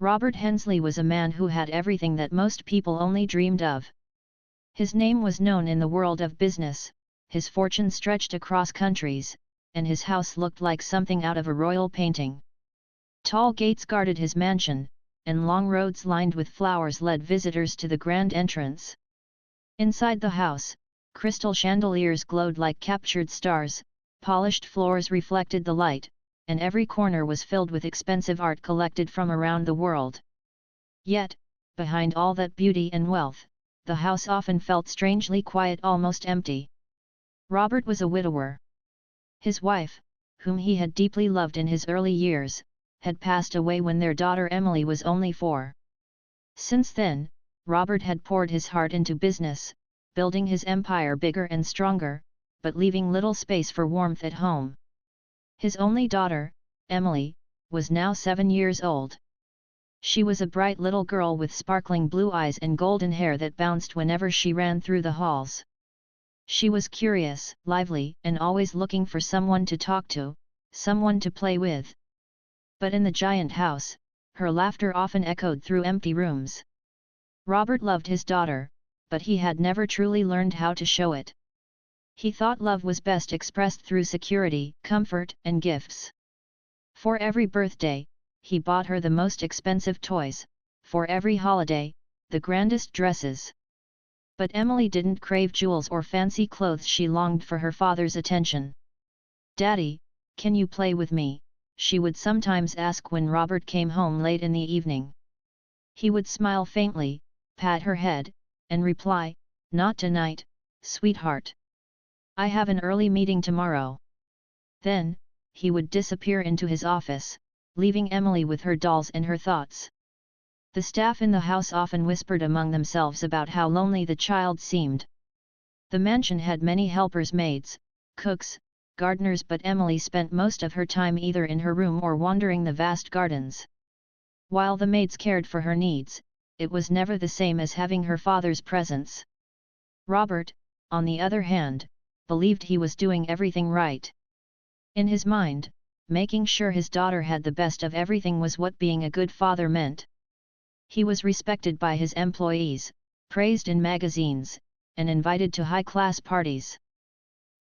Robert Hensley was a man who had everything that most people only dreamed of. His name was known in the world of business, his fortune stretched across countries, and his house looked like something out of a royal painting. Tall gates guarded his mansion, and long roads lined with flowers led visitors to the grand entrance. Inside the house, crystal chandeliers glowed like captured stars, polished floors reflected the light, and every corner was filled with expensive art collected from around the world. Yet, behind all that beauty and wealth, the house often felt strangely quiet, almost empty. Robert was a widower. His wife, whom he had deeply loved in his early years, had passed away when their daughter Emily was only 4. Since then, Robert had poured his heart into business, building his empire bigger and stronger, but leaving little space for warmth at home. His only daughter, Emily, was now 7 years old. She was a bright little girl with sparkling blue eyes and golden hair that bounced whenever she ran through the halls. She was curious, lively, and always looking for someone to talk to, someone to play with. But in the giant house, her laughter often echoed through empty rooms. Robert loved his daughter, but he had never truly learned how to show it. He thought love was best expressed through security, comfort, and gifts. For every birthday, he bought her the most expensive toys, for every holiday, the grandest dresses. But Emily didn't crave jewels or fancy clothes, she longed for her father's attention. "Daddy, can you play with me?" she would sometimes ask when Robert came home late in the evening. He would smile faintly, pat her head, and reply, "Not tonight, sweetheart. I have an early meeting tomorrow." Then, he would disappear into his office, leaving Emily with her dolls and her thoughts. The staff in the house often whispered among themselves about how lonely the child seemed. The mansion had many helpers, maids, cooks, gardeners, but Emily spent most of her time either in her room or wandering the vast gardens. While the maids cared for her needs, it was never the same as having her father's presence. Robert, on the other hand, believed he was doing everything right. In his mind, making sure his daughter had the best of everything was what being a good father meant. He was respected by his employees, praised in magazines, and invited to high-class parties.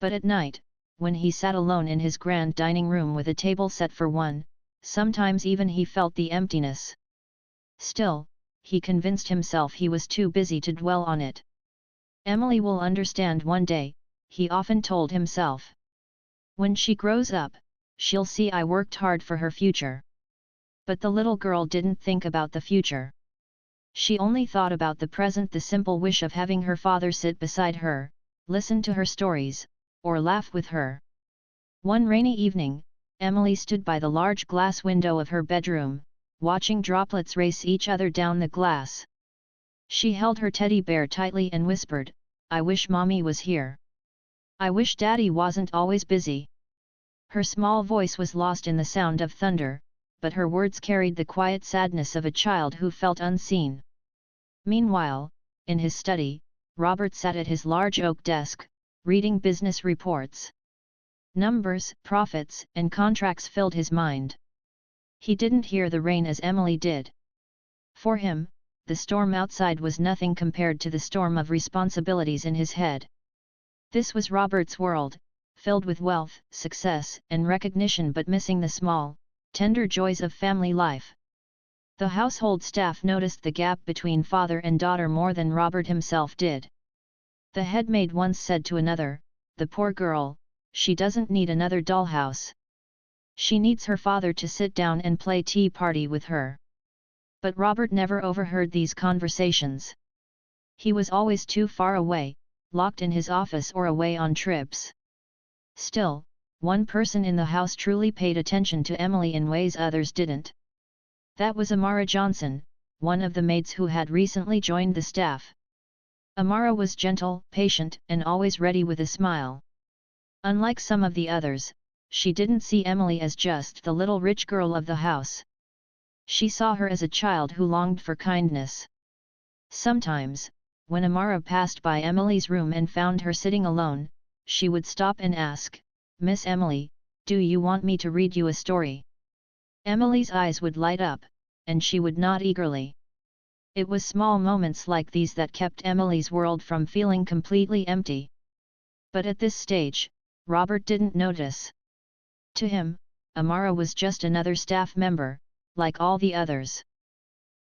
But at night, when he sat alone in his grand dining room with a table set for one, sometimes even he felt the emptiness. Still, he convinced himself he was too busy to dwell on it. "Emily will understand one day," he often told himself. "When she grows up, she'll see I worked hard for her future." But the little girl didn't think about the future. She only thought about the present, the simple wish of having her father sit beside her, listen to her stories, or laugh with her. One rainy evening, Emily stood by the large glass window of her bedroom, watching droplets race each other down the glass. She held her teddy bear tightly and whispered, "I wish Mommy was here. I wish Daddy wasn't always busy." Her small voice was lost in the sound of thunder, but her words carried the quiet sadness of a child who felt unseen. Meanwhile, in his study, Robert sat at his large oak desk, reading business reports. Numbers, profits, and contracts filled his mind. He didn't hear the rain as Emily did. For him, the storm outside was nothing compared to the storm of responsibilities in his head. This was Robert's world, filled with wealth, success, and recognition, but missing the small, tender joys of family life. The household staff noticed the gap between father and daughter more than Robert himself did. The head maid once said to another, "The poor girl, she doesn't need another dollhouse. She needs her father to sit down and play tea party with her." But Robert never overheard these conversations. He was always too far away, locked in his office or away on trips. Still, one person in the house truly paid attention to Emily in ways others didn't. That was Amara Johnson, one of the maids who had recently joined the staff. Amara was gentle, patient, and always ready with a smile. Unlike some of the others, she didn't see Emily as just the little rich girl of the house. She saw her as a child who longed for kindness. Sometimes, when Amara passed by Emily's room and found her sitting alone, she would stop and ask, "Miss Emily, do you want me to read you a story?" Emily's eyes would light up, and she would nod eagerly. It was small moments like these that kept Emily's world from feeling completely empty. But at this stage, Robert didn't notice. To him, Amara was just another staff member, like all the others.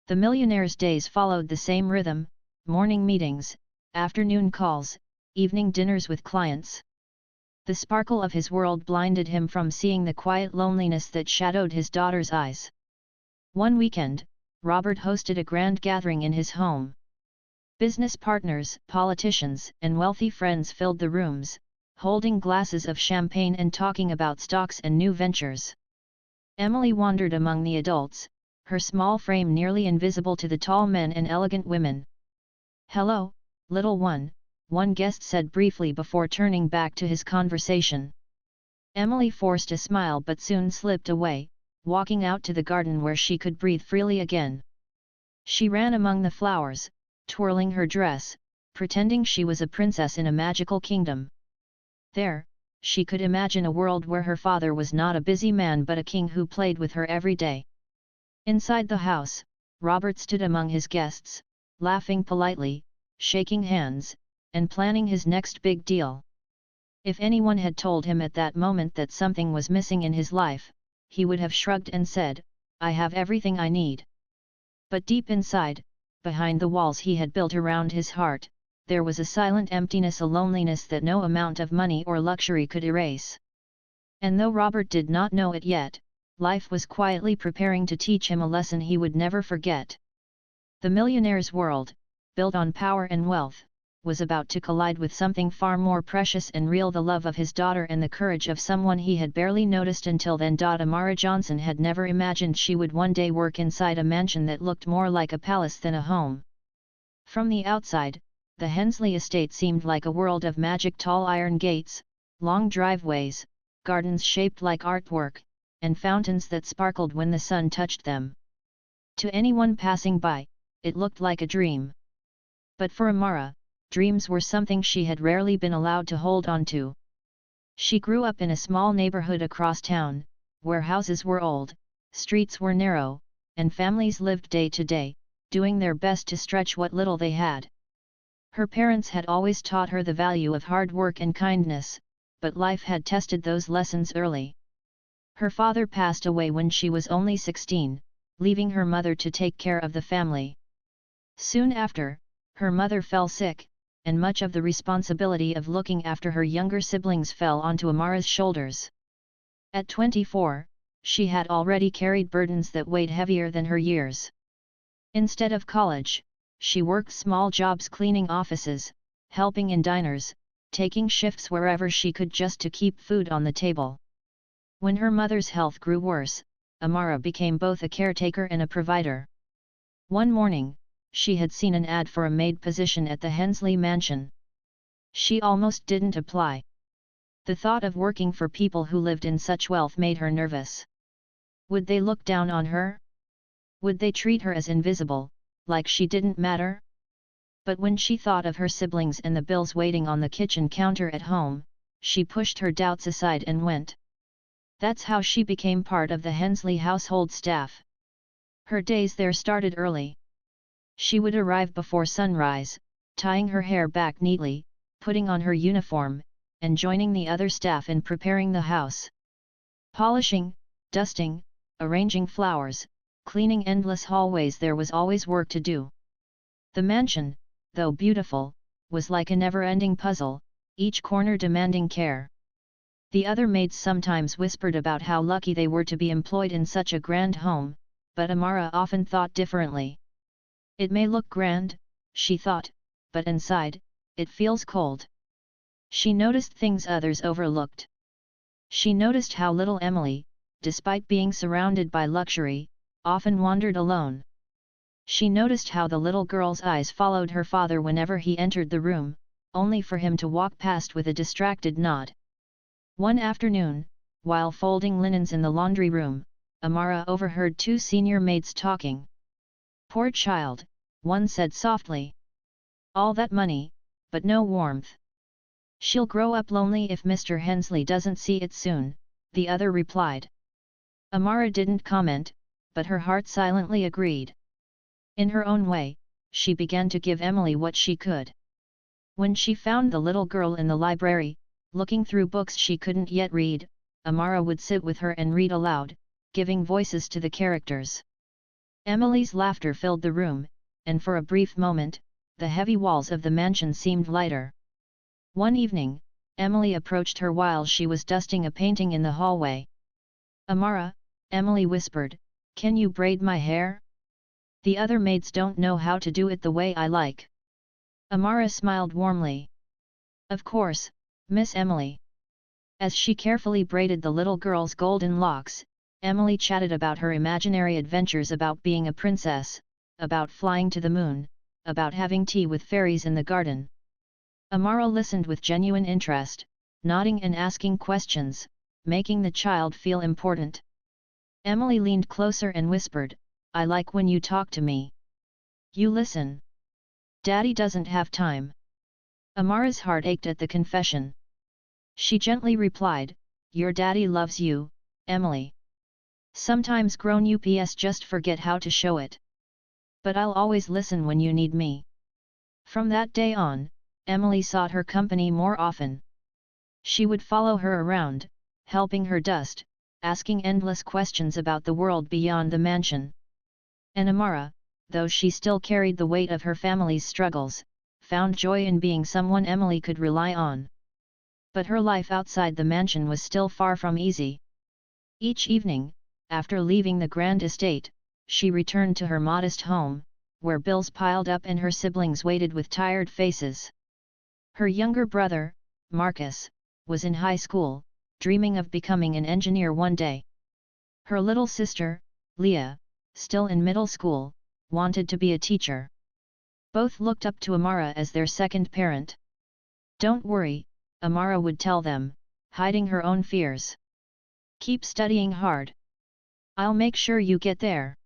The Millionaires' days followed the same rhythm: morning meetings, afternoon calls, evening dinners with clients. The sparkle of his world blinded him from seeing the quiet loneliness that shadowed his daughter's eyes. One weekend, Robert hosted a grand gathering in his home. Business partners, politicians, and wealthy friends filled the rooms, holding glasses of champagne and talking about stocks and new ventures. Emily wandered among the adults, her small frame nearly invisible to the tall men and elegant women. "Hello, little one guest said briefly before turning back to his conversation. Emily forced a smile but soon slipped away, walking out to the garden where she could breathe freely again. She ran among the flowers, twirling her dress, pretending she was a princess in a magical kingdom. There, she could imagine a world where her father was not a busy man but a king who played with her every day. Inside the house, Robert stood among his guests, laughing politely, shaking hands, and planning his next big deal. If anyone had told him at that moment that something was missing in his life, he would have shrugged and said, "I have everything I need." But deep inside, behind the walls he had built around his heart, there was a silent emptiness, a loneliness that no amount of money or luxury could erase. And though Robert did not know it yet, life was quietly preparing to teach him a lesson he would never forget. The Millionaire's world, built on power and wealth, was about to collide with something far more precious and real: the love of his daughter and the courage of someone he had barely noticed until then. Amara Johnson had never imagined she would one day work inside a mansion that looked more like a palace than a home. From the outside, the Hensley estate seemed like a world of magic: tall iron gates, long driveways, gardens shaped like artwork, and fountains that sparkled when the sun touched them. To anyone passing by, it looked like a dream. But for Amara, dreams were something she had rarely been allowed to hold on to. She grew up in a small neighborhood across town, where houses were old, streets were narrow, and families lived day to day, doing their best to stretch what little they had. Her parents had always taught her the value of hard work and kindness, but life had tested those lessons early. Her father passed away when she was only 16, leaving her mother to take care of the family. Soon after, her mother fell sick, and much of the responsibility of looking after her younger siblings fell onto Amara's shoulders. At 24, she had already carried burdens that weighed heavier than her years. Instead of college, she worked small jobs cleaning offices, helping in diners, taking shifts wherever she could just to keep food on the table. When her mother's health grew worse, Amara became both a caretaker and a provider. One morning, she had seen an ad for a maid position at the Hensley mansion. She almost didn't apply. The thought of working for people who lived in such wealth made her nervous. Would they look down on her? Would they treat her as invisible, like she didn't matter? But when she thought of her siblings and the bills waiting on the kitchen counter at home, she pushed her doubts aside and went. That's how she became part of the Hensley household staff. Her days there started early. She would arrive before sunrise, tying her hair back neatly, putting on her uniform, and joining the other staff in preparing the house. Polishing, dusting, arranging flowers, cleaning endless hallways, there was always work to do. The mansion, though beautiful, was like a never-ending puzzle, each corner demanding care. The other maids sometimes whispered about how lucky they were to be employed in such a grand home, but Amara often thought differently. It may look grand, she thought, but inside, it feels cold. She noticed things others overlooked. She noticed how little Emily, despite being surrounded by luxury, often wandered alone. She noticed how the little girl's eyes followed her father whenever he entered the room, only for him to walk past with a distracted nod. One afternoon, while folding linens in the laundry room, Amara overheard two senior maids talking. "Poor child," one said softly. "All that money, but no warmth. She'll grow up lonely if Mr. Hensley doesn't see it soon," the other replied. Amara didn't comment, but her heart silently agreed. In her own way, she began to give Emily what she could. When she found the little girl in the library, looking through books she couldn't yet read, Amara would sit with her and read aloud, giving voices to the characters. Emily's laughter filled the room, and for a brief moment, the heavy walls of the mansion seemed lighter. One evening, Emily approached her while she was dusting a painting in the hallway. "Amara," Emily whispered, "can you braid my hair? The other maids don't know how to do it the way I like." Amara smiled warmly. "Of course, Miss Emily." As she carefully braided the little girl's golden locks, Emily chatted about her imaginary adventures, about being a princess, about flying to the moon, about having tea with fairies in the garden. Amara listened with genuine interest, nodding and asking questions, making the child feel important. Emily leaned closer and whispered, "I like when you talk to me. You listen. Daddy doesn't have time." Amara's heart ached at the confession. She gently replied, "Your daddy loves you, Emily. Sometimes grown ups just forget how to show it. But I'll always listen when you need me." From that day on, Emily sought her company more often. She would follow her around, helping her dust, asking endless questions about the world beyond the mansion. And Amara, though she still carried the weight of her family's struggles, found joy in being someone Emily could rely on. But her life outside the mansion was still far from easy. Each evening, after leaving the grand estate, she returned to her modest home, where bills piled up and her siblings waited with tired faces. Her younger brother, Marcus, was in high school, dreaming of becoming an engineer one day. Her little sister, Leah, still in middle school, wanted to be a teacher. Both looked up to Amara as their second parent. "Don't worry," Amara would tell them, hiding her own fears. "Keep studying hard. I'll make sure you get there."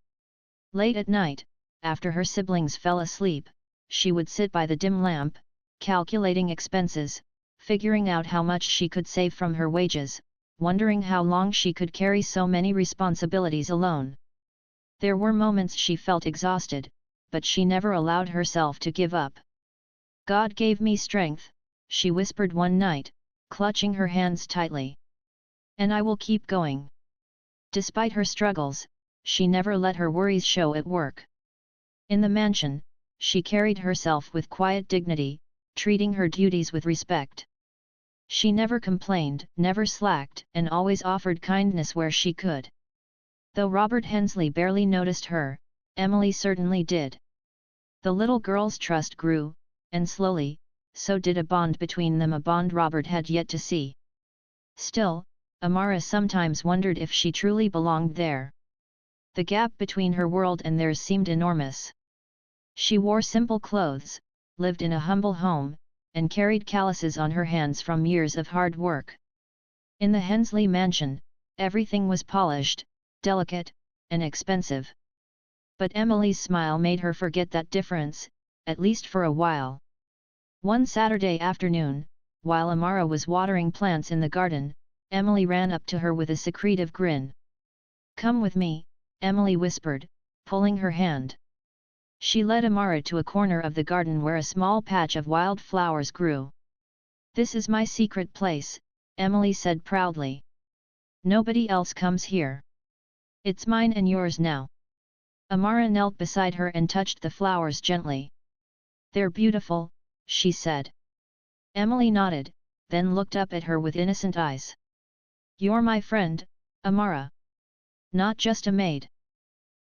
Late at night, after her siblings fell asleep, she would sit by the dim lamp, calculating expenses, figuring out how much she could save from her wages, wondering how long she could carry so many responsibilities alone. There were moments she felt exhausted, but she never allowed herself to give up. "God gave me strength," she whispered one night, clutching her hands tightly. "And I will keep going." Despite her struggles, she never let her worries show at work. In the mansion, she carried herself with quiet dignity, treating her duties with respect. She never complained, never slacked, and always offered kindness where she could. Though Robert Hensley barely noticed her, Emily certainly did. The little girl's trust grew, and slowly, so did a bond between them, a bond Robert had yet to see. Still, Amara sometimes wondered if she truly belonged there. The gap between her world and theirs seemed enormous. She wore simple clothes, lived in a humble home, and carried calluses on her hands from years of hard work. In the Hensley mansion, everything was polished, delicate, and expensive. But Emily's smile made her forget that difference, at least for a while. One Saturday afternoon, while Amara was watering plants in the garden, Emily ran up to her with a secretive grin. "Come with me," Emily whispered, pulling her hand. She led Amara to a corner of the garden where a small patch of wild flowers grew. "This is my secret place," Emily said proudly. "Nobody else comes here. It's mine and yours now." Amara knelt beside her and touched the flowers gently. "They're beautiful," she said. Emily nodded, then looked up at her with innocent eyes. "You're my friend, Amara. Not just a maid.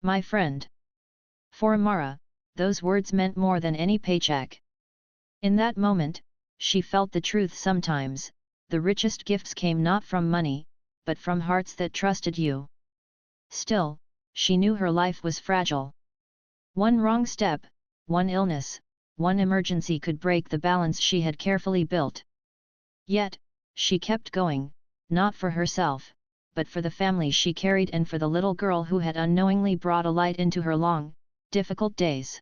My friend." For Amara, those words meant more than any paycheck. In that moment, she felt the truth. Sometimes, the richest gifts came not from money, but from hearts that trusted you. Still, she knew her life was fragile. One wrong step, one illness, one emergency could break the balance she had carefully built. Yet, she kept going, not for herself, but for the family she carried and for the little girl who had unknowingly brought a light into her long, difficult days.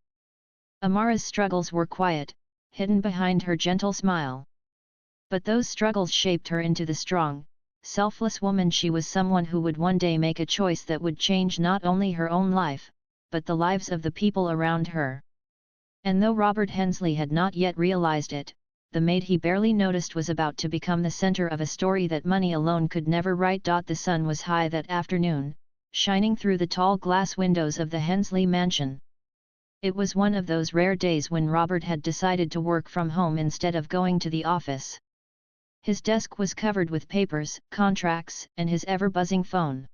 Amara's struggles were quiet, hidden behind her gentle smile. But those struggles shaped her into the strong, selfless woman. She was someone who would one day make a choice that would change not only her own life, but the lives of the people around her. And though Robert Hensley had not yet realized it, the maid he barely noticed was about to become the center of a story that money alone could never write. The sun was high that afternoon, shining through the tall glass windows of the Hensley mansion. It was one of those rare days when Robert had decided to work from home instead of going to the office. His desk was covered with papers, contracts, and his ever-buzzing phone.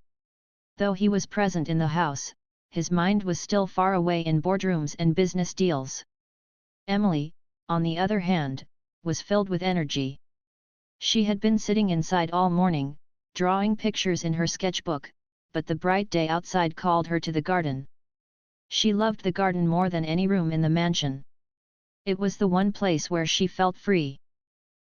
Though he was present in the house, his mind was still far away in boardrooms and business deals. Emily, on the other hand, was filled with energy. She had been sitting inside all morning, drawing pictures in her sketchbook, but the bright day outside called her to the garden. She loved the garden more than any room in the mansion. It was the one place where she felt free.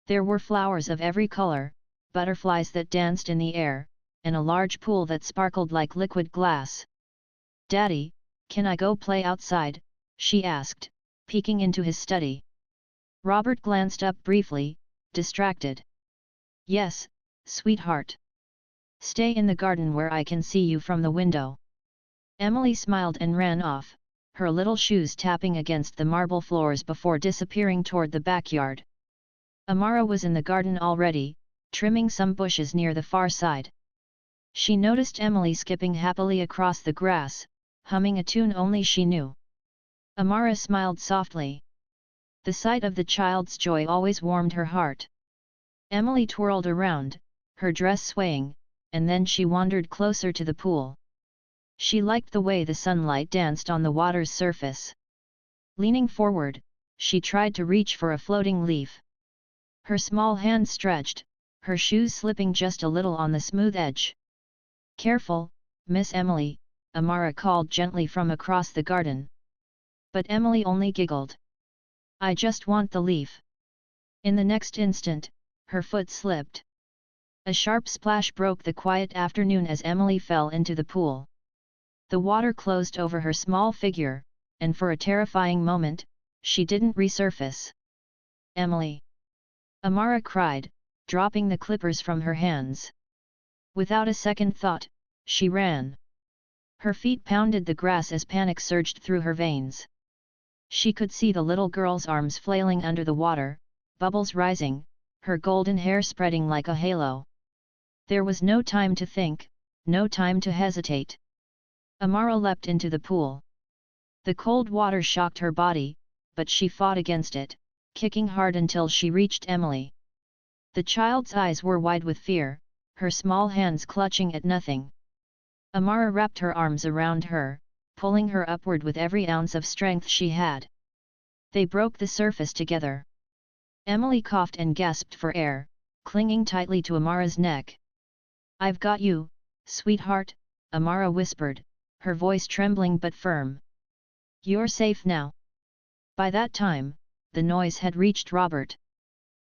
There were flowers of every color, butterflies that danced in the air, and a large pool that sparkled like liquid glass. "Daddy, can I go play outside?" she asked, peeking into his study. Robert glanced up briefly, distracted. "Yes, sweetheart. Stay in the garden where I can see you from the window." Emily smiled and ran off, her little shoes tapping against the marble floors before disappearing toward the backyard. Amara was in the garden already, trimming some bushes near the far side. She noticed Emily skipping happily across the grass, humming a tune only she knew. Amara smiled softly. The sight of the child's joy always warmed her heart. Emily twirled around, her dress swaying, and then she wandered closer to the pool. She liked the way the sunlight danced on the water's surface. Leaning forward, she tried to reach for a floating leaf. Her small hand stretched, her shoes slipping just a little on the smooth edge. "Careful, Miss Emily," Amara called gently from across the garden. But Emily only giggled. "I just want the leaf." In the next instant, her foot slipped. A sharp splash broke the quiet afternoon as Emily fell into the pool. The water closed over her small figure, and for a terrifying moment, she didn't resurface. "Emily!" Amara cried, dropping the clippers from her hands. Without a second thought, she ran. Her feet pounded the grass as panic surged through her veins. She could see the little girl's arms flailing under the water, bubbles rising, her golden hair spreading like a halo. There was no time to think, no time to hesitate. Amara leapt into the pool. The cold water shocked her body, but she fought against it, kicking hard until she reached Emily. The child's eyes were wide with fear, her small hands clutching at nothing. Amara wrapped her arms around her, pulling her upward with every ounce of strength she had. They broke the surface together. Emily coughed and gasped for air, clinging tightly to Amara's neck. "I've got you, sweetheart," Amara whispered, her voice trembling but firm. "You're safe now." By that time, the noise had reached Robert.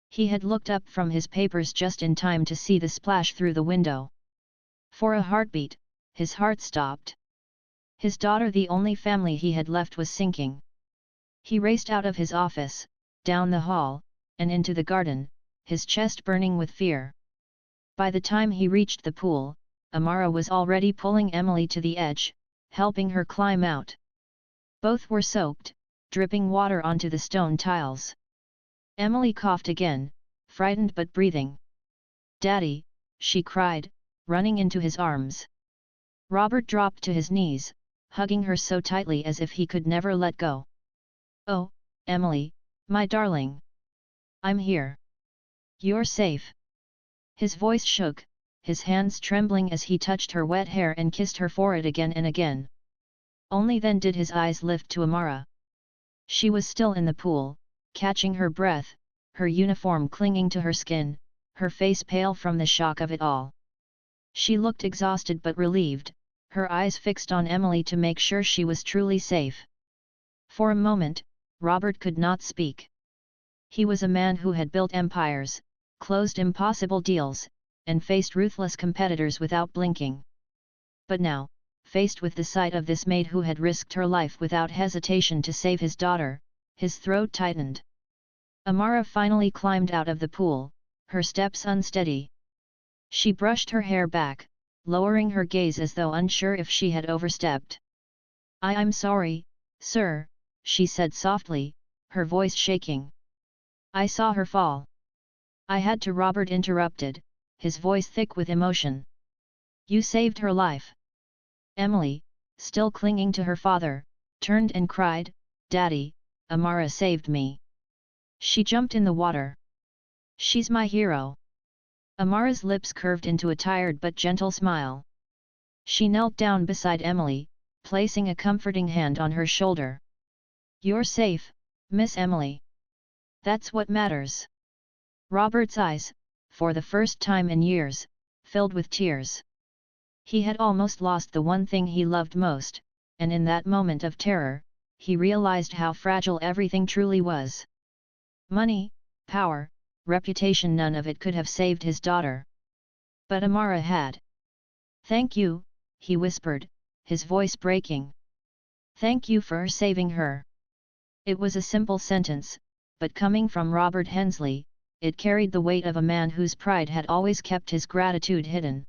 He had looked up from his papers just in time to see the splash through the window. For a heartbeat, his heart stopped. His daughter, the only family he had left, was sinking. He raced out of his office, down the hall, and into the garden, his chest burning with fear. By the time he reached the pool, Amara was already pulling Emily to the edge, helping her climb out. Both were soaked, dripping water onto the stone tiles. Emily coughed again, frightened but breathing. "Daddy," she cried, running into his arms. Robert dropped to his knees, hugging her so tightly as if he could never let go. "Oh, Emily, my darling. I'm here. You're safe." His voice shook, his hands trembling as he touched her wet hair and kissed her forehead again and again. Only then did his eyes lift to Amara. She was still in the pool, catching her breath, her uniform clinging to her skin, her face pale from the shock of it all. She looked exhausted but relieved, her eyes fixed on Emily to make sure she was truly safe. For a moment, Robert could not speak. He was a man who had built empires, closed impossible deals, and faced ruthless competitors without blinking. But now, faced with the sight of this maid who had risked her life without hesitation to save his daughter, his throat tightened. Amara finally climbed out of the pool, her steps unsteady. She brushed her hair back, lowering her gaze as though unsure if she had overstepped. I'm sorry, sir, she said softly, her voice shaking. I saw her fall. I had to. Robert interrupted, his voice thick with emotion. You saved her life. Emily, still clinging to her father, turned and cried, Daddy, Amara saved me. She jumped in the water. She's my hero. Amara's lips curved into a tired but gentle smile. She knelt down beside Emily, placing a comforting hand on her shoulder. You're safe, Miss Emily. That's what matters. Robert's eyes, for the first time in years, filled with tears. He had almost lost the one thing he loved most, and in that moment of terror, he realized how fragile everything truly was. Money, power, reputation, none of it could have saved his daughter. But Amara had. Thank you, he whispered, his voice breaking. Thank you for saving her. It was a simple sentence, but coming from Robert Hensley, it carried the weight of a man whose pride had always kept his gratitude hidden.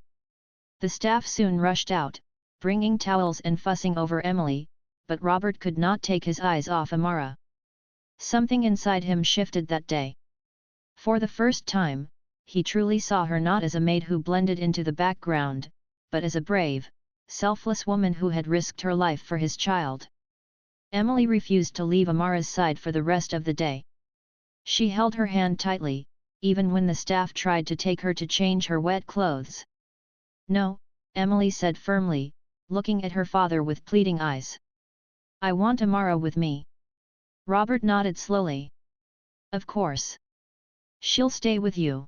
The staff soon rushed out, bringing towels and fussing over Emily, but Robert could not take his eyes off Amara. Something inside him shifted that day. For the first time, he truly saw her not as a maid who blended into the background, but as a brave, selfless woman who had risked her life for his child. Emily refused to leave Amara's side for the rest of the day. She held her hand tightly, even when the staff tried to take her to change her wet clothes. No, Emily said firmly, looking at her father with pleading eyes. I want Amara with me. Robert nodded slowly. Of course. She'll stay with you.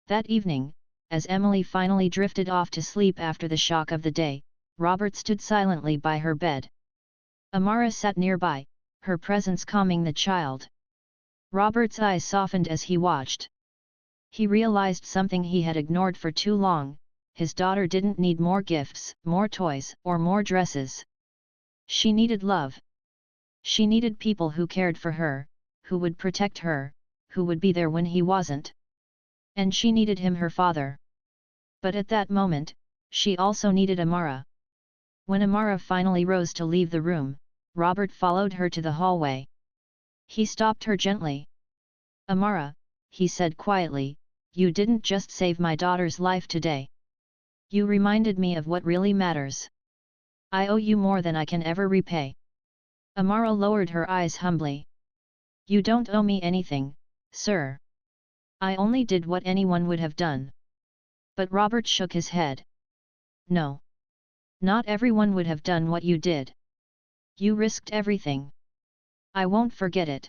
That evening, as Emily finally drifted off to sleep after the shock of the day, Robert stood silently by her bed. Amara sat nearby, her presence calming the child. Robert's eyes softened as he watched. He realized something he had ignored for too long. His daughter didn't need more gifts, more toys, or more dresses. She needed love. She needed people who cared for her, who would protect her, who would be there when he wasn't. And she needed him, her father. But at that moment, she also needed Amara. When Amara finally rose to leave the room, Robert followed her to the hallway. He stopped her gently. Amara, he said quietly, you didn't just save my daughter's life today. You reminded me of what really matters. I owe you more than I can ever repay. Amara lowered her eyes humbly. You don't owe me anything, sir. I only did what anyone would have done. But Robert shook his head. No. Not everyone would have done what you did. You risked everything. I won't forget it.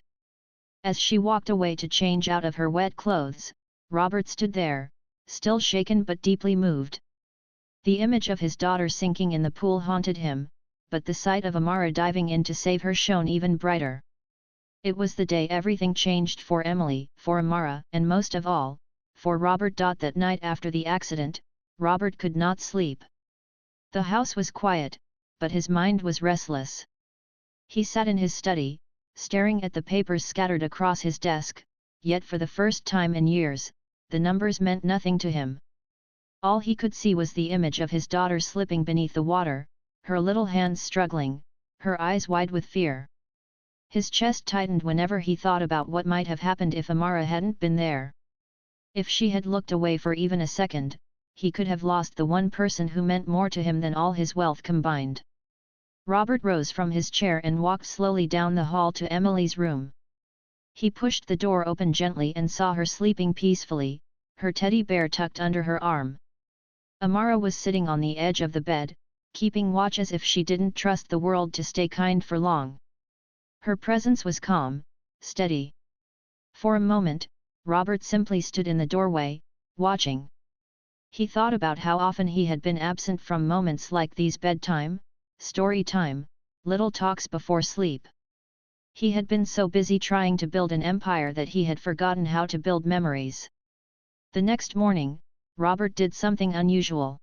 As she walked away to change out of her wet clothes, Robert stood there, still shaken but deeply moved. The image of his daughter sinking in the pool haunted him, but the sight of Amara diving in to save her shone even brighter. It was the day everything changed for Emily, for Amara, and most of all, for Robert. That night after the accident, Robert could not sleep. The house was quiet, but his mind was restless. He sat in his study, staring at the papers scattered across his desk, yet for the first time in years, the numbers meant nothing to him. All he could see was the image of his daughter slipping beneath the water, her little hands struggling, her eyes wide with fear. His chest tightened whenever he thought about what might have happened if Amara hadn't been there. If she had looked away for even a second, he could have lost the one person who meant more to him than all his wealth combined. Robert rose from his chair and walked slowly down the hall to Emily's room. He pushed the door open gently and saw her sleeping peacefully, her teddy bear tucked under her arm. Amara was sitting on the edge of the bed, keeping watch as if she didn't trust the world to stay kind for long. Her presence was calm, steady. For a moment, Robert simply stood in the doorway, watching. He thought about how often he had been absent from moments like these: bedtime, story time, little talks before sleep. He had been so busy trying to build an empire that he had forgotten how to build memories. The next morning, Robert did something unusual.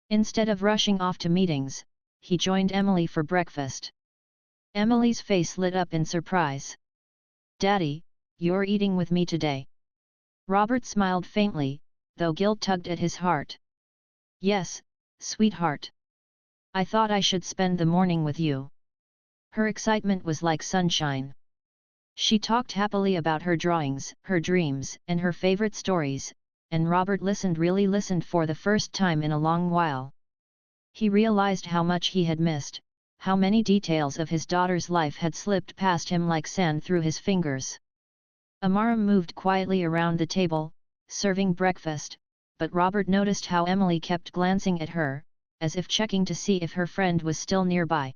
Instead of rushing off to meetings, he joined Emily for breakfast. Emily's face lit up in surprise. "Daddy, you're eating with me today?" Robert smiled faintly, though guilt tugged at his heart. Yes, sweetheart. I thought I should spend the morning with you. Her excitement was like sunshine. She talked happily about her drawings, her dreams, and her favorite stories, and Robert really listened for the first time in a long while. He realized how much he had missed, how many details of his daughter's life had slipped past him like sand through his fingers. Amara moved quietly around the table, serving breakfast, but Robert noticed how Emily kept glancing at her, as if checking to see if her friend was still nearby.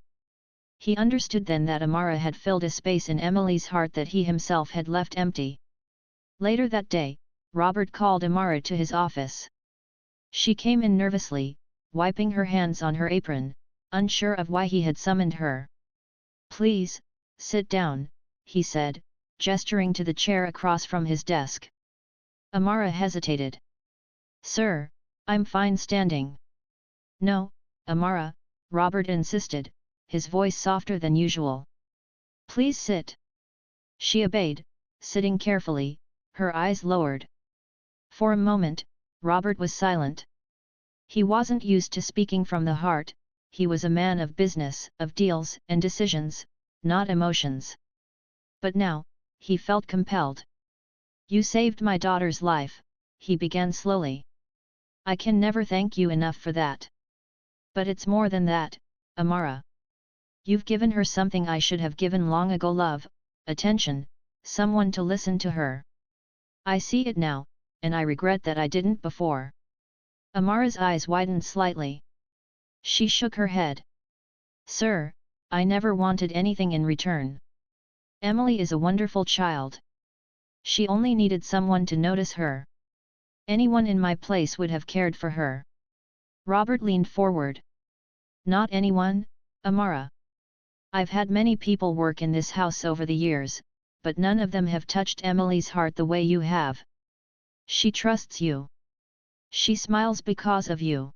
He understood then that Amara had filled a space in Emily's heart that he himself had left empty. Later that day, Robert called Amara to his office. She came in nervously, wiping her hands on her apron, unsure of why he had summoned her. "Please, sit down," he said, gesturing to the chair across from his desk. Amara hesitated. "Sir, I'm fine standing." "No, Amara," Robert insisted, his voice softer than usual. "Please sit." She obeyed, sitting carefully, her eyes lowered. For a moment, Robert was silent. He wasn't used to speaking from the heart, he was a man of business, of deals and decisions, not emotions. But now, he felt compelled. "You saved my daughter's life," he began slowly. "I can never thank you enough for that. But it's more than that, Amara. You've given her something I should have given long ago: love, attention, someone to listen to her. I see it now, and I regret that I didn't before." Amara's eyes widened slightly. She shook her head. "Sir, I never wanted anything in return. Emily is a wonderful child. She only needed someone to notice her. Anyone in my place would have cared for her." Robert leaned forward. "Not anyone, Amara. I've had many people work in this house over the years, but none of them have touched Emily's heart the way you have. She trusts you. She smiles because of you.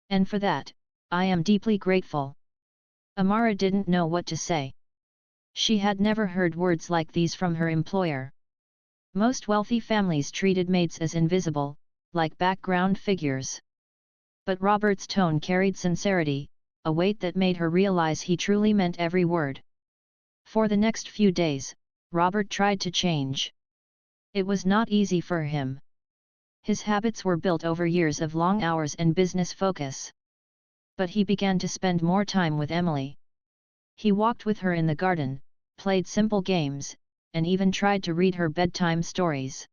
And for that, I am deeply grateful." Amara didn't know what to say. She had never heard words like these from her employer. Most wealthy families treated maids as invisible, like background figures. But Robert's tone carried sincerity, a weight that made her realize he truly meant every word. For the next few days, Robert tried to change. It was not easy for him. His habits were built over years of long hours and business focus. But he began to spend more time with Emily. He walked with her in the garden, played simple games, and even tried to read her bedtime stories.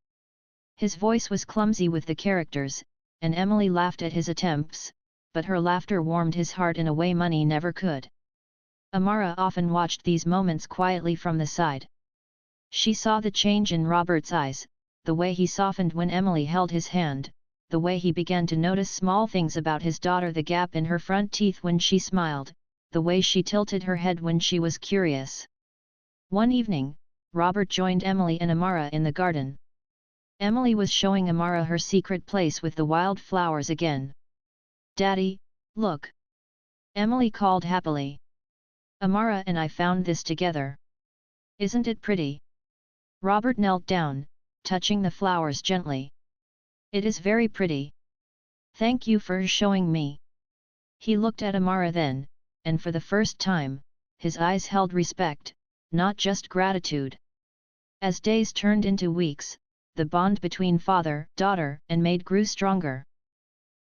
His voice was clumsy with the characters, and Emily laughed at his attempts, but her laughter warmed his heart in a way money never could. Amara often watched these moments quietly from the side. She saw the change in Robert's eyes, the way he softened when Emily held his hand, the way he began to notice small things about his daughter: the gap in her front teeth when she smiled, the way she tilted her head when she was curious. One evening, Robert joined Emily and Amara in the garden. Emily was showing Amara her secret place with the wild flowers again. "Daddy, look!" Emily called happily. "Amara and I found this together. Isn't it pretty?" Robert knelt down, touching the flowers gently. "It is very pretty. Thank you for showing me." He looked at Amara then, and for the first time, his eyes held respect, not just gratitude. As days turned into weeks, the bond between father, daughter, and maid grew stronger.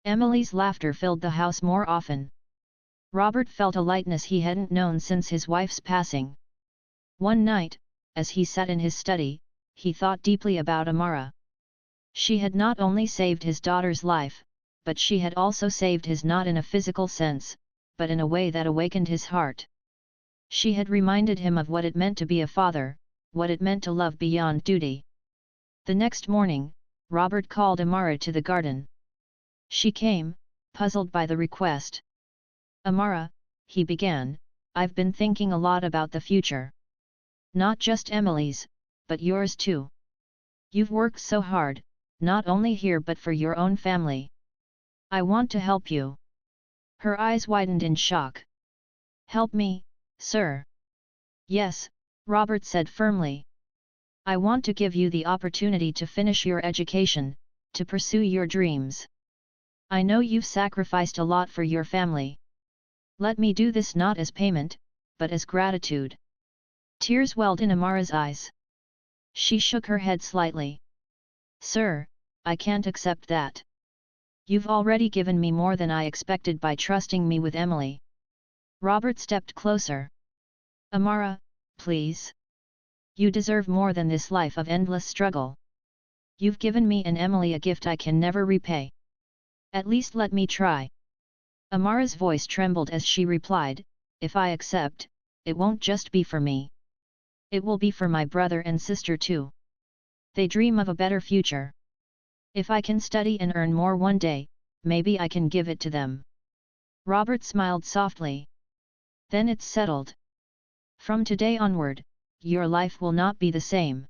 Emily's laughter filled the house more often. Robert felt a lightness he hadn't known since his wife's passing. One night, as he sat in his study, he thought deeply about Amara. She had not only saved his daughter's life, but she had also saved his, not in a physical sense, but in a way that awakened his heart. She had reminded him of what it meant to be a father, what it meant to love beyond duty. The next morning, Robert called Amara to the garden. She came, puzzled by the request. "Amara," he began, "I've been thinking a lot about the future. Not just Emily's, but yours too. You've worked so hard, not only here but for your own family. I want to help you." Her eyes widened in shock. "Help me, sir?" "Yes," Robert said firmly. "I want to give you the opportunity to finish your education, to pursue your dreams. I know you've sacrificed a lot for your family. Let me do this not as payment, but as gratitude." Tears welled in Amara's eyes. She shook her head slightly. "Sir, I can't accept that. You've already given me more than I expected by trusting me with Emily." Robert stepped closer. "Amara, please. You deserve more than this life of endless struggle. You've given me and Emily a gift I can never repay. At least let me try." Amara's voice trembled as she replied, "If I accept, it won't just be for me. It will be for my brother and sister too. They dream of a better future. If I can study and earn more one day, maybe I can give it to them." Robert smiled softly. "Then it's settled. From today onward, your life will not be the same."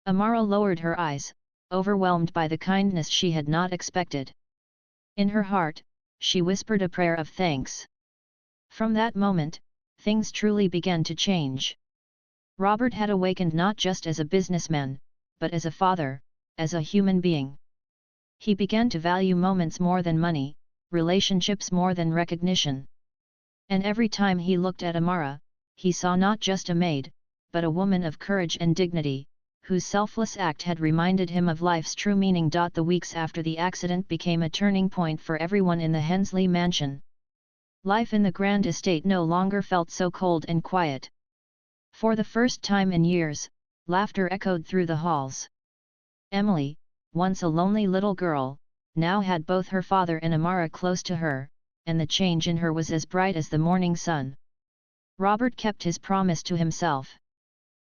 Amara lowered her eyes, overwhelmed by the kindness she had not expected. In her heart, she whispered a prayer of thanks. From that moment, things truly began to change. Robert had awakened not just as a businessman, but as a father, as a human being. He began to value moments more than money, relationships more than recognition. And every time he looked at Amara, he saw not just a maid, but a woman of courage and dignity, whose selfless act had reminded him of life's true meaning. The weeks after the accident became a turning point for everyone in the Hensley mansion. Life in the grand estate no longer felt so cold and quiet. For the first time in years, laughter echoed through the halls. Emily, once a lonely little girl, now had both her father and Amara close to her, and the change in her was as bright as the morning sun. Robert kept his promise to himself.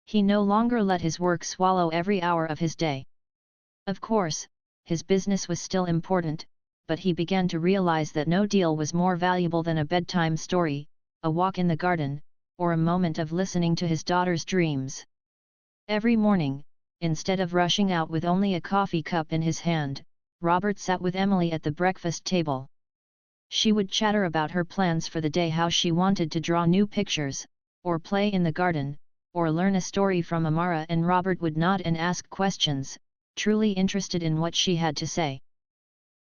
He no longer let his work swallow every hour of his day. Of course, his business was still important, but he began to realize that no deal was more valuable than a bedtime story, a walk in the garden, or a moment of listening to his daughter's dreams. Every morning, instead of rushing out with only a coffee cup in his hand, Robert sat with Emily at the breakfast table. She would chatter about her plans for the day, how she wanted to draw new pictures, or play in the garden, or learn a story from Amara, and Robert would nod and ask questions, truly interested in what she had to say.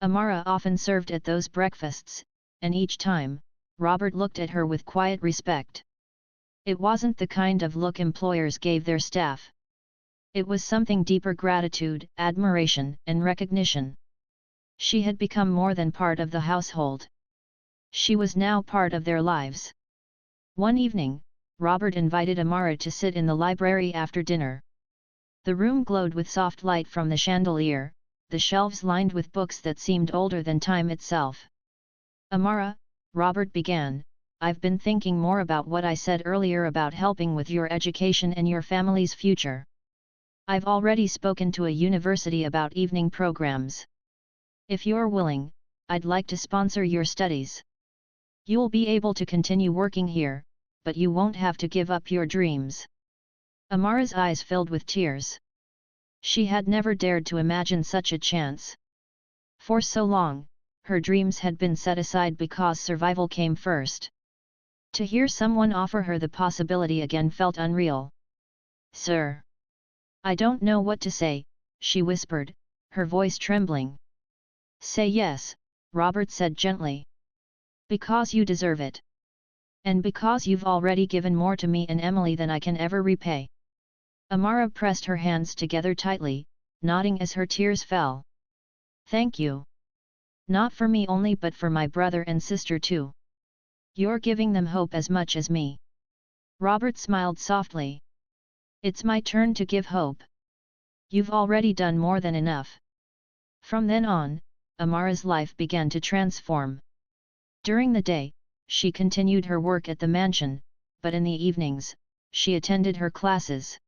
Amara often served at those breakfasts, and each time, Robert looked at her with quiet respect. It wasn't the kind of look employers gave their staff. It was something deeper: gratitude, admiration, and recognition. She had become more than part of the household. She was now part of their lives. One evening, Robert invited Amara to sit in the library after dinner. The room glowed with soft light from the chandelier, the shelves lined with books that seemed older than time itself. "Amara," Robert began, "I've been thinking more about what I said earlier about helping with your education and your family's future. I've already spoken to a university about evening programs. If you're willing, I'd like to sponsor your studies. You'll be able to continue working here, but you won't have to give up your dreams." Amara's eyes filled with tears. She had never dared to imagine such a chance. For so long, her dreams had been set aside because survival came first. To hear someone offer her the possibility again felt unreal. "Sir, I don't know what to say," she whispered, her voice trembling. "Say yes," Robert said gently. "Because you deserve it. And because you've already given more to me and Emily than I can ever repay." Amara pressed her hands together tightly, nodding as her tears fell. "Thank you. Not for me only, but for my brother and sister too. You're giving them hope as much as me." Robert smiled softly. "It's my turn to give hope. You've already done more than enough." From then on, Amara's life began to transform. During the day, she continued her work at the mansion, but in the evenings, she attended her classes.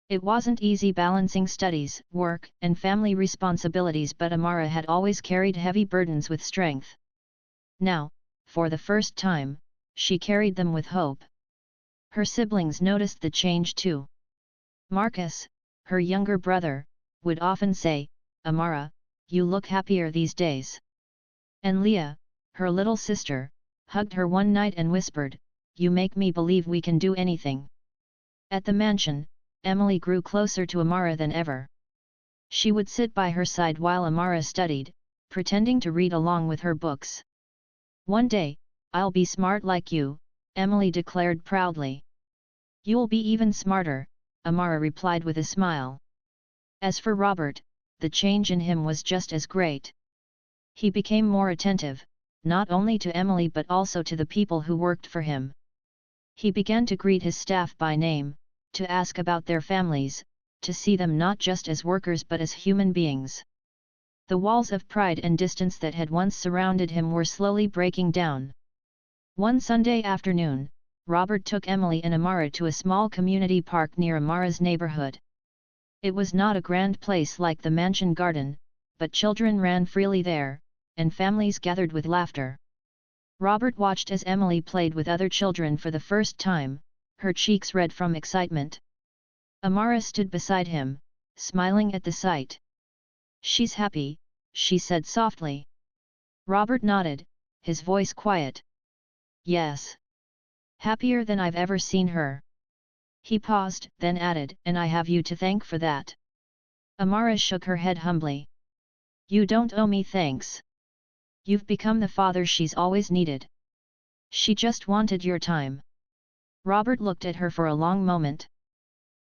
It wasn't easy balancing studies, work, and family responsibilities, but Amara had always carried heavy burdens with strength. Now, for the first time, she carried them with hope. Her siblings noticed the change too. Marcus, her younger brother, would often say, "Amara, you look happier these days." And Leah, her little sister, hugged her one night and whispered, "You make me believe we can do anything." At the mansion, Emily grew closer to Amara than ever. She would sit by her side while Amara studied, pretending to read along with her books. One day, I'll be smart like you, Emily declared proudly. You'll be even smarter, Amara replied with a smile. As for Robert, the change in him was just as great. He became more attentive, not only to Emily but also to the people who worked for him. He began to greet his staff by name, to ask about their families, to see them not just as workers but as human beings. The walls of pride and distance that had once surrounded him were slowly breaking down. One Sunday afternoon, Robert took Emily and Amara to a small community park near Amara's neighborhood. It was not a grand place like the mansion garden, but children ran freely there, and families gathered with laughter. Robert watched as Emily played with other children for the first time, her cheeks red from excitement. Amara stood beside him, smiling at the sight. "She's happy," she said softly. Robert nodded, his voice quiet. "Yes. Happier than I've ever seen her." He paused, then added, "And I have you to thank for that." Amara shook her head humbly. "You don't owe me thanks. You've become the father she's always needed. She just wanted your time." Robert looked at her for a long moment.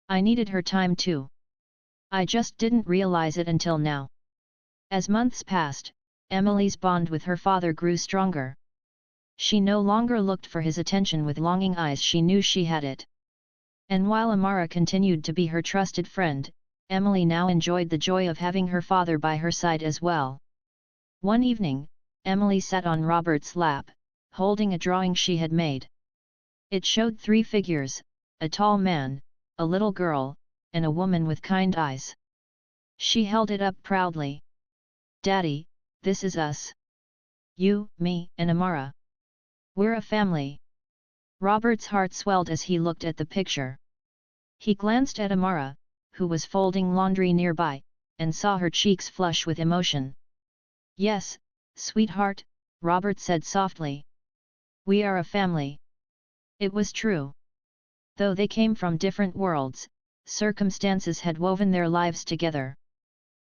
"I needed her time too. I just didn't realize it until now." As months passed, Emily's bond with her father grew stronger. She no longer looked for his attention with longing eyes, she knew she had it. And while Amara continued to be her trusted friend, Emily now enjoyed the joy of having her father by her side as well. One evening, Emily sat on Robert's lap, holding a drawing she had made. It showed 3 figures, a tall man, a little girl, and a woman with kind eyes. She held it up proudly. "Daddy, this is us. You, me, and Amara. We're a family." Robert's heart swelled as he looked at the picture. He glanced at Amara, who was folding laundry nearby, and saw her cheeks flush with emotion. "Yes, sweetheart," Robert said softly. "We are a family." It was true. Though they came from different worlds, circumstances had woven their lives together.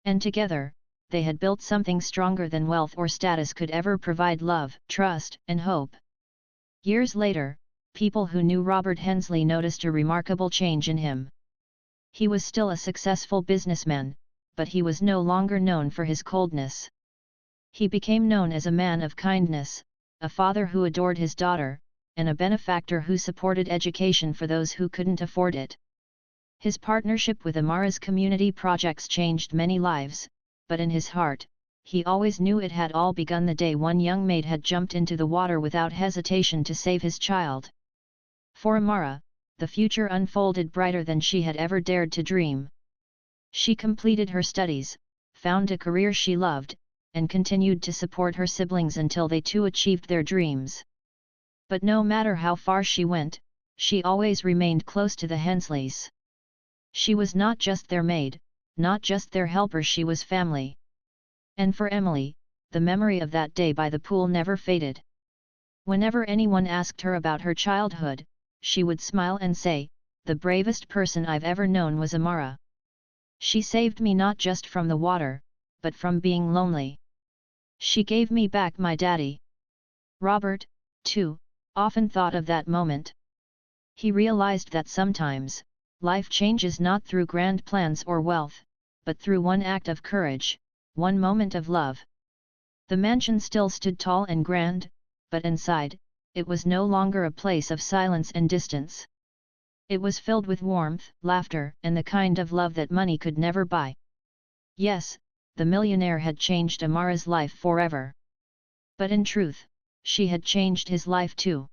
And together, they had built something stronger than wealth or status could ever provide: love, trust, and hope. Years later, people who knew Robert Hensley noticed a remarkable change in him. He was still a successful businessman, but he was no longer known for his coldness. He became known as a man of kindness, a father who adored his daughter, and a benefactor who supported education for those who couldn't afford it. His partnership with Amara's community projects changed many lives, but in his heart, he always knew it had all begun the day one young maid had jumped into the water without hesitation to save his child. For Amara, the future unfolded brighter than she had ever dared to dream. She completed her studies, found a career she loved, and continued to support her siblings until they too achieved their dreams. But no matter how far she went, she always remained close to the Hensleys. She was not just their maid, not just their helper, she was family. And for Emily, the memory of that day by the pool never faded. Whenever anyone asked her about her childhood, she would smile and say, "The bravest person I've ever known was Amara. She saved me not just from the water, but from being lonely. She gave me back my daddy." Robert, too, often thought of that moment. He realized that sometimes, life changes not through grand plans or wealth, but through one act of courage, one moment of love. The mansion still stood tall and grand, but inside, it was no longer a place of silence and distance. It was filled with warmth, laughter, and the kind of love that money could never buy. Yes, the millionaire had changed Amara's life forever. But in truth, she had changed his life too.